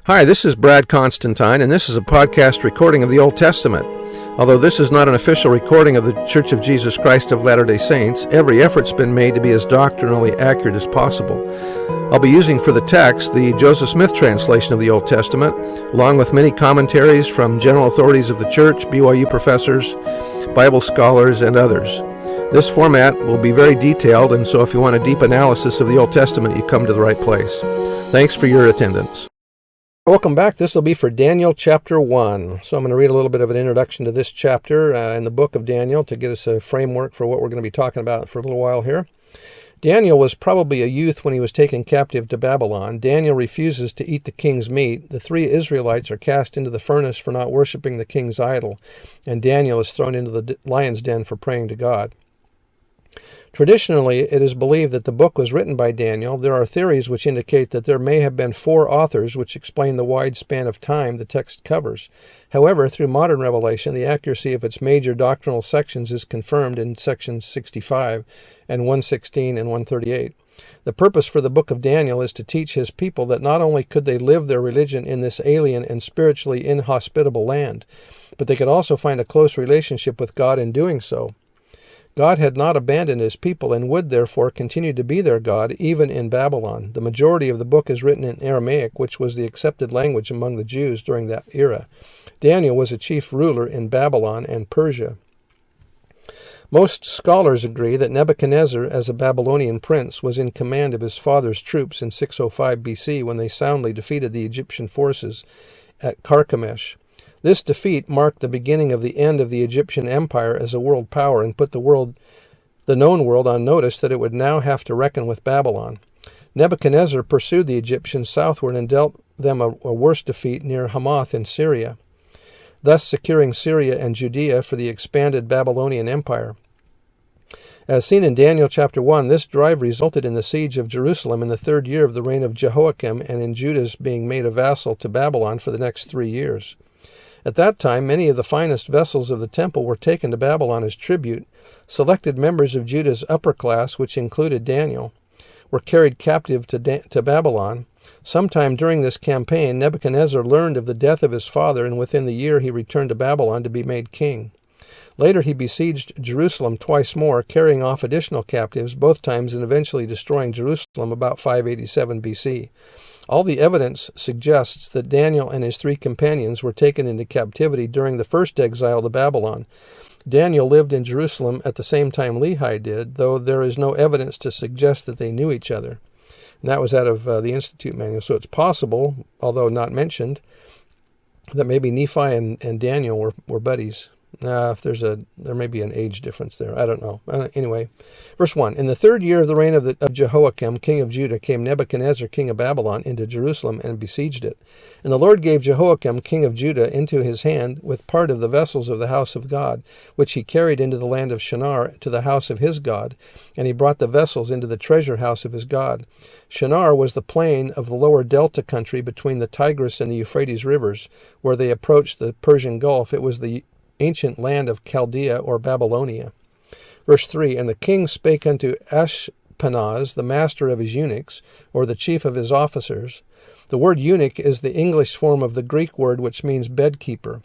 Hi, this is Brad Constantine, and this is a podcast recording of the Old Testament. Although this is not an official recording of the Church of Jesus Christ of Latter-day Saints, every effort's been made to be as doctrinally accurate as possible. I'll be using for the text the Joseph Smith translation of the Old Testament, along with many commentaries from general authorities of the Church, BYU professors, Bible scholars, and others. This format will be very detailed, and so if you want a deep analysis of the Old Testament, you come to the right place. Thanks for your attendance. Welcome back. This will be for Daniel chapter 1. So I'm going to read a little bit of an introduction to this chapter in the book of Daniel to get us a framework for what we're going to be talking about for a little while here. Daniel was probably a youth when he was taken captive to Babylon. Daniel refuses to eat the king's meat. The 3 Israelites are cast into the furnace for not worshiping the king's idol, and Daniel is thrown into the lion's den for praying to God. Traditionally, it is believed that the book was written by Daniel. There are theories which indicate that there may have been 4 authors, which explain the wide span of time the text covers. However, through modern revelation, the accuracy of its major doctrinal sections is confirmed in sections 65 and 116 and 138. The purpose for the book of Daniel is to teach his people that not only could they live their religion in this alien and spiritually inhospitable land, but they could also find a close relationship with God in doing so. God had not abandoned his people and would therefore continue to be their God even in Babylon. The majority of the book is written in Aramaic, which was the accepted language among the Jews during that era. Daniel was a chief ruler in Babylon and Persia. Most scholars agree that Nebuchadnezzar, as a Babylonian prince, was in command of his father's troops in 605 BC when they soundly defeated the Egyptian forces at Carchemish. This defeat marked the beginning of the end of the Egyptian Empire as a world power and put the known world on notice that it would now have to reckon with Babylon. Nebuchadnezzar pursued the Egyptians southward and dealt them a worse defeat near Hamath in Syria, thus securing Syria and Judea for the expanded Babylonian Empire. As seen in Daniel chapter 1, this drive resulted in the siege of Jerusalem in the 3rd year of the reign of Jehoiakim and in Judah's being made a vassal to Babylon for the next 3 years. At that time, many of the finest vessels of the temple were taken to Babylon as tribute. Selected members of Judah's upper class, which included Daniel, were carried captive to Babylon. Sometime during this campaign, Nebuchadnezzar learned of the death of his father, and within the year he returned to Babylon to be made king. Later he besieged Jerusalem twice more, carrying off additional captives, both times, and eventually destroying Jerusalem about 587 BC. All the evidence suggests that Daniel and his 3 companions were taken into captivity during the first exile to Babylon. Daniel lived in Jerusalem at the same time Lehi did, though there is no evidence to suggest that they knew each other. And that was out of the Institute Manual. So it's possible, although not mentioned, that maybe Nephi and Daniel were buddies. There may be an age difference there. I don't know. Anyway, verse 1. In the 3rd year of the reign of Jehoiakim, king of Judah, came Nebuchadnezzar, king of Babylon, into Jerusalem and besieged it. And the Lord gave Jehoiakim, king of Judah, into his hand with part of the vessels of the house of God, which he carried into the land of Shinar to the house of his God, and he brought the vessels into the treasure house of his God. Shinar was the plain of the lower delta country between the Tigris and the Euphrates rivers, where they approached the Persian Gulf. It was the ancient land of Chaldea or Babylonia. Verse 3, And the king spake unto Ashpenaz, the master of his eunuchs, or the chief of his officers. The word eunuch is the English form of the Greek word which means bedkeeper.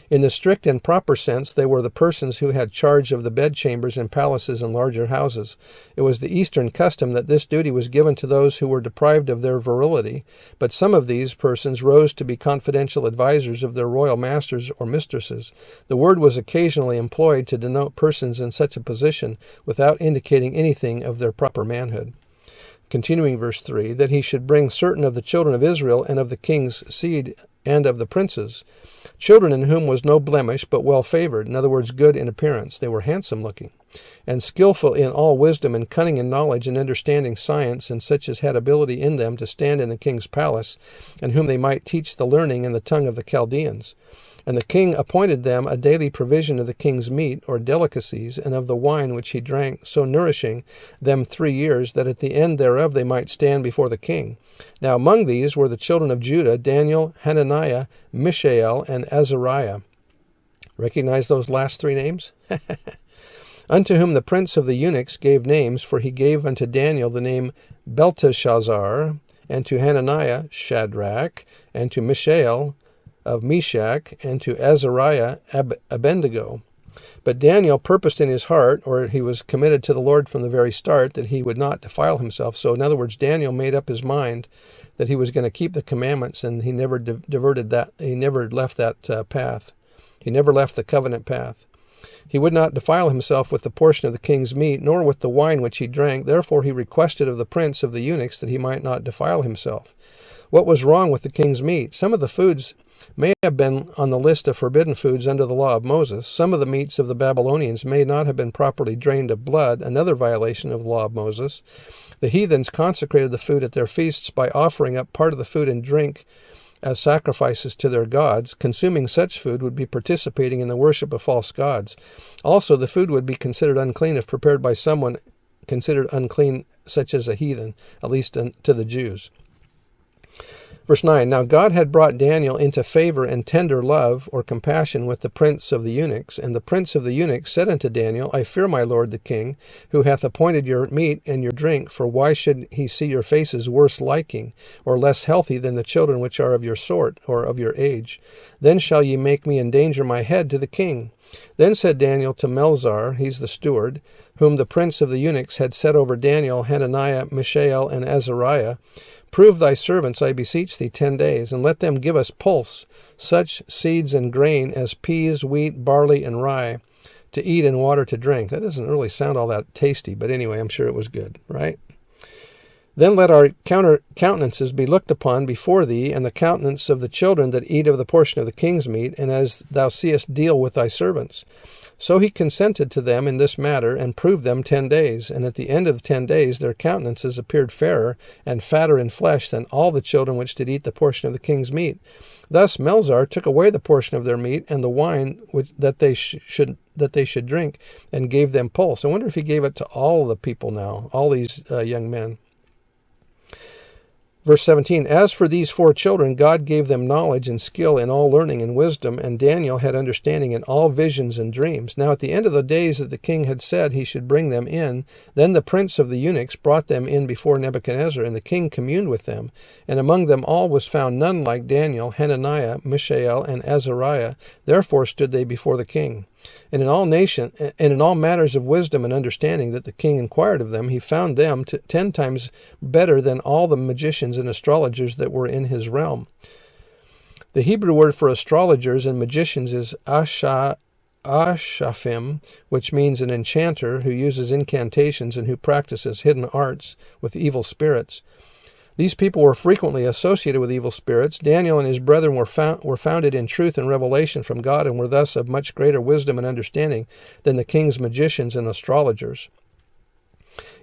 In the strict and proper sense, they were the persons who had charge of the bedchambers in palaces and larger houses. It was the Eastern custom that this duty was given to those who were deprived of their virility, but some of these persons rose to be confidential advisers of their royal masters or mistresses. The word was occasionally employed to denote persons in such a position without indicating anything of their proper manhood. Continuing verse 3, that he should bring certain of the children of Israel and of the king's seed and of the princes, children in whom was no blemish, but well favored, in other words, good in appearance. They were handsome looking, and skillful in all wisdom, and cunning in knowledge, and understanding science, and such as had ability in them to stand in the king's palace, and whom they might teach the learning and the tongue of the Chaldeans. And the king appointed them a daily provision of the king's meat, or delicacies, and of the wine which he drank, so nourishing them 3 years, that at the end thereof they might stand before the king. Now among these were the children of Judah, Daniel, Hananiah, Mishael, and Azariah. Recognize those last 3 names? Unto whom the prince of the eunuchs gave names, for he gave unto Daniel the name Belteshazzar, and to Hananiah, Shadrach, and to Mishael of Meshach, and to Azariah, Abednego. But Daniel purposed in his heart, or he was committed to the Lord from the very start, that he would not defile himself. So in other words, Daniel made up his mind that he was going to keep the commandments, and he never diverted that. He never left that path. He never left the covenant path. He would not defile himself with the portion of the king's meat, nor with the wine which he drank. Therefore he requested of the prince of the eunuchs that he might not defile himself. What was wrong with the king's meat? Some of the foods may have been on the list of forbidden foods under the law of Moses. Some of the meats of the Babylonians may not have been properly drained of blood, another violation of the law of Moses. The heathens consecrated the food at their feasts by offering up part of the food and drink as sacrifices to their gods. Consuming such food would be participating in the worship of false gods. Also, the food would be considered unclean if prepared by someone considered unclean, such as a heathen, at least to the Jews. Verse 9, Now God had brought Daniel into favor and tender love or compassion with the prince of the eunuchs. And the prince of the eunuchs said unto Daniel, I fear my lord the king, who hath appointed your meat and your drink, for why should he see your faces worse liking, or less healthy than the children which are of your sort, or of your age? Then shall ye make me endanger my head to the king. Then said Daniel to Melzar, he's the steward, whom the prince of the eunuchs had set over Daniel, Hananiah, Mishael, and Azariah, Prove thy servants, I beseech thee, 10 days, and let them give us pulse, such seeds and grain as peas, wheat, barley, and rye, to eat and water to drink. That doesn't really sound all that tasty, but anyway, I'm sure it was good, right? Then let our countenances be looked upon before thee, and the countenance of the children that eat of the portion of the king's meat, and as thou seest deal with thy servants. So he consented to them in this matter, and proved them 10 days. And at the end of 10 days their countenances appeared fairer and fatter in flesh than all the children which did eat the portion of the king's meat. Thus Melzar took away the portion of their meat and the wine that they should drink, and gave them pulse. I wonder if he gave it to all the people now, all these young men. Verse 17, As for these 4 children, God gave them knowledge and skill in all learning and wisdom, and Daniel had understanding in all visions and dreams. Now at the end of the days that the king had said he should bring them in, then the prince of the eunuchs brought them in before Nebuchadnezzar, and the king communed with them. And among them all was found none like Daniel, Hananiah, Mishael, and Azariah. Therefore stood they before the king. And in all matters of wisdom and understanding that the king inquired of them, he found them 10 times better than all the magicians and astrologers that were in his realm. The Hebrew word for astrologers and magicians is Ashafim, which means an enchanter who uses incantations and who practices hidden arts with evil spirits. These people were frequently associated with evil spirits. Daniel and his brethren were founded in truth and revelation from God, and were thus of much greater wisdom and understanding than the king's magicians and astrologers.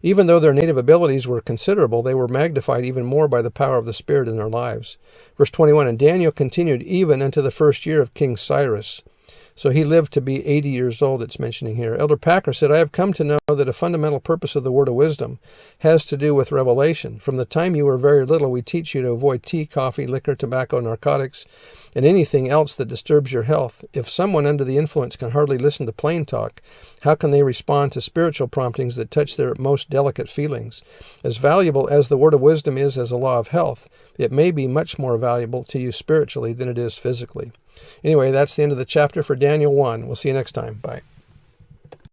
Even though their native abilities were considerable, they were magnified even more by the power of the Spirit in their lives. Verse 21, And Daniel continued even unto the first year of King Cyrus. So he lived to be 80 years old, it's mentioning here. Elder Packer said, I have come to know that a fundamental purpose of the word of wisdom has to do with revelation. From the time you were very little, we teach you to avoid tea, coffee, liquor, tobacco, narcotics, and anything else that disturbs your health. If someone under the influence can hardly listen to plain talk, how can they respond to spiritual promptings that touch their most delicate feelings? As valuable as the word of wisdom is as a law of health, it may be much more valuable to you spiritually than it is physically. Anyway, that's the end of the chapter for Daniel 1. We'll see you next time. Bye.